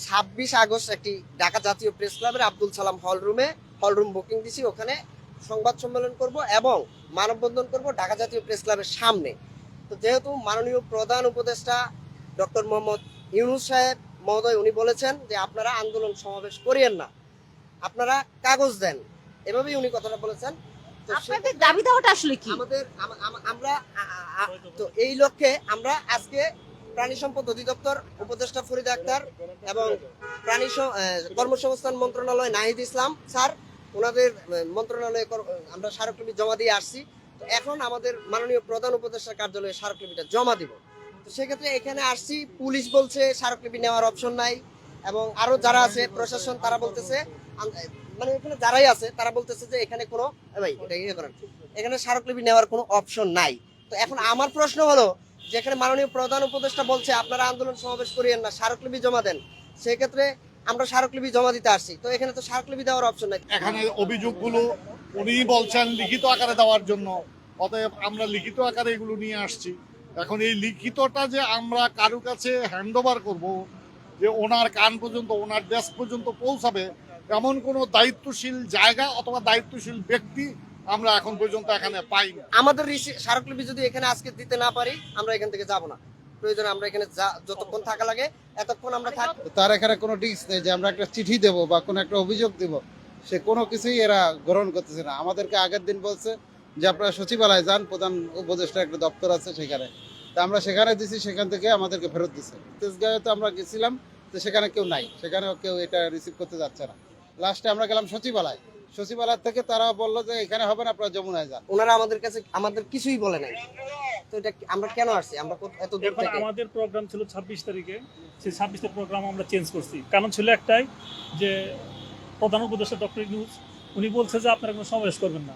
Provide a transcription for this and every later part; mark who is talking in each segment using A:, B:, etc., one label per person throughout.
A: 26 August একটি ঢাকা জাতীয় press ক্লাবের Abdul Salam hall room booking দিছি, ওখানে সংবাদ সম্মেলন করব এবং মানববন্ধন করব ঢাকা জাতীয় প্রেস ক্লাবের সামনে। তো যেহেতু মাননীয় প্রধান উপদেষ্টা ডক্টর মোহাম্মদ ইউনূস সাহেব মহোদয় উনি বলেছেন যে আপনারা আন্দোলন সমাবেশ করিয়েন না, আপনারা কাগজ দেন, এভাবেই উনি কথাটা বলেছেন। তো
B: আপনাদের দাবি দেওয়াটা আসলে কি?
A: আমরা তো এই লক্ষ্যে আমরা আজকে প্রাণী সম্পদ অধিদপ্তর উপদেষ্টা ফরিদা আক্তার এবং কর্মসংস্থান মন্ত্রণালয় নাহিদ ইসলাম স্যার, ওনাদের মন্ত্রণালয়ে আমরা স্মারকলিপি জমা দিয়ে আসছি। তো এখন আমাদের মাননীয় প্রধান উপদেষ্টার কার্যালয়ে স্মারকলিপিটা জমা দিব। তো সেক্ষেত্রে এখানে আসছি, পুলিশ বলছে স্মারকলিপি নেওয়ার অপশন নাই এবং আরো যারা আছে প্রশাসন তারা বলতেছে, মানে এখানে যারাই আছে তারা বলতেছে যে এখানে কোনো এখানে স্মারকলিপি নেওয়ার কোনো অপশন নাই। তো এখন আমার প্রশ্ন হলো, যেখানে মাননীয় প্রধান উপদেষ্টা বলছে আপনারা আন্দোলন সমাবেশ করিয়েন না, স্মারকলিপি জমা দেন, সেক্ষেত্রে আমরা স্মারকলিপি জমা দিতে আসছি, তো এখানে তো স্মারকলিপি দেওয়ার অপশন নাই।
C: এখানে অভিযোগগুলো উনি বলছেন লিখিত আকারে দেওয়ার জন্য, অতএব আমরা লিখিত আকারে এগুলো নিয়ে আসছি। এখন এই লিখিতটা যে আমরা কারো কাছে হ্যান্ড ওভার করবো, যে ওনার কান পর্যন্ত ওনার ডেস্ক পর্যন্ত পৌঁছাবে, এমন কোনো দায়িত্বশীল জায়গা অথবা দায়িত্বশীল ব্যক্তি আমরা এখন পর্যন্ত এখানে পাইনি।
A: আমাদের স্মারকলিপি যদি এখানে আজকে দিতে না পারি, আমরা এখান থেকে যাব না। প্রয়োজনে আমরা এখানে যতক্ষণ থাকা লাগে এতক্ষণ আমরা থাকবো।
D: তার এখানে কোনো ডিস্ক নেই যে আমরা একটা চিঠি দেব বা কোনো একটা অভিযোগ দেব, সে কোনো কিছুই এরা গ্রহণ করতেছে না। আমাদেরকে আগের দিন বলছে যে আপনারা সচিবালয়ে যান, প্রধান উপদেষ্টা একটা দপ্তর আছে সেখানে, তা আমরা সেখানে দিছি, সেখান থেকে আমাদেরকে ফেরত দিচ্ছে। তেজগাঁয়ে তো আমরা গেছিলাম, তো সেখানে কেউ নাই, সেখানেও কেউ এটা রিসিভ করতে যাচ্ছে না। লাস্টে আমরা গেলাম সচিবালয় থেকে তারা বললো যে এখানে হবে না, আপনারা যমুনায় যান।
A: ওনারা আমাদের কাছে আমাদের কিছুই বলে নাই। তো এটা আমরা কেন আসছি, আমরা এত দূর থেকে?
E: আমাদের প্রোগ্রাম ছিল 26 তারিখে, সেই 26 তারিখ প্রোগ্রাম আমরা চেঞ্জ করছি। কারণ ছিল একটাই, যে প্রধান উপদেষ্টা ডক্টর ইউনূস উনি বলছে যে আপনারা কোনো সমাবেশ করবেন না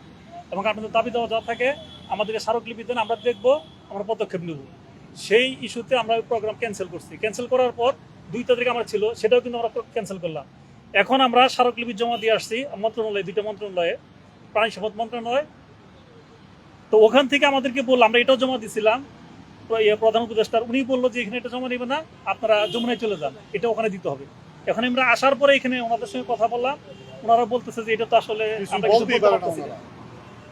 E: এবং আপনাদের দাবি দেওয়া যা থাকে আমাদেরকে স্মারকলিপি দেন, আমরা দেখবো, আমরা পদক্ষেপ নেব। সেই ইস্যুতে আমরা প্রোগ্রাম ক্যান্সেল করছি। ক্যান্সেল করার পর 2 তারিখ আমার ছিল, সেটাও কিন্তু আমরা ক্যান্সেল করলাম। এখন আমরা স্মারকলিপি জমা দিয়ে আসছি মন্ত্রণালয়ে, 2টা মন্ত্রণালয়ে, প্রাণী সম্পদ মন্ত্রণালয়। তো ওখান থেকে আমাদেরকে বললো, আমরা এটাও জমা দিয়েছিলাম প্রধান উপদেষ্টার, উনি বললো যে এখানে এটা জমা নেবে না, আপনারা যমুনায় চলে যান, এটা ওখানে দিতে হবে। এখন আমরা আসার পরে এখানে ওনাদের সঙ্গে কথা বললাম, ওনারা বলতেছে যে এটা তো আসলে আমরা কিছু বলতে পারতেছি না।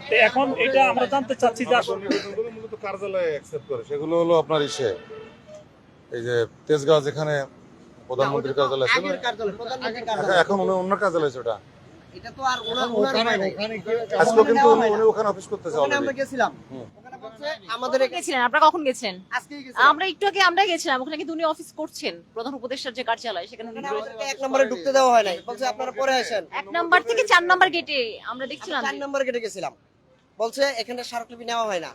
E: তো এখন এটা আমরা জানতে চাচ্ছি যে আসলে
F: মূলত কার্যালয়ে অ্যাকসেপ্ট করে, সেগুলো হলো আপনার এই যে তেজগাঁও যেখানে প্রধানমন্ত্রীর কার্যালয় আছে, এখন অন্য কার্যালয় আছে ওটা।
A: এটা তো আর ওনার
F: আজকে কিন্তু উনি ওখানে অফিস করতেছে।
A: আমরা গেছিলাম, ওখানে বলছে আমাদের
B: গেছিলেন আপনারা? কখন গেছেন?
A: আজকেই গেছিলাম
B: আমরা একটু আগে আমরা গেছিলাম, ওখানে কিন্তু উনি অফিস করছেন, প্রধান উপদেষ্টার যে কার্যালয় সেখানে উনি
A: আমাদেরকে 1 নম্বরে ঢুকতে দেওয়া হয় নাই, বলছে আপনারা পরে আসেন।
B: 1 নাম্বার থেকে 4 নাম্বার গেটে আমরা দেখছিলাম,
A: 4 নম্বর গেটে গেছিলাম, বলছে এখানে স্মারকলিপি নেওয়া হয় না।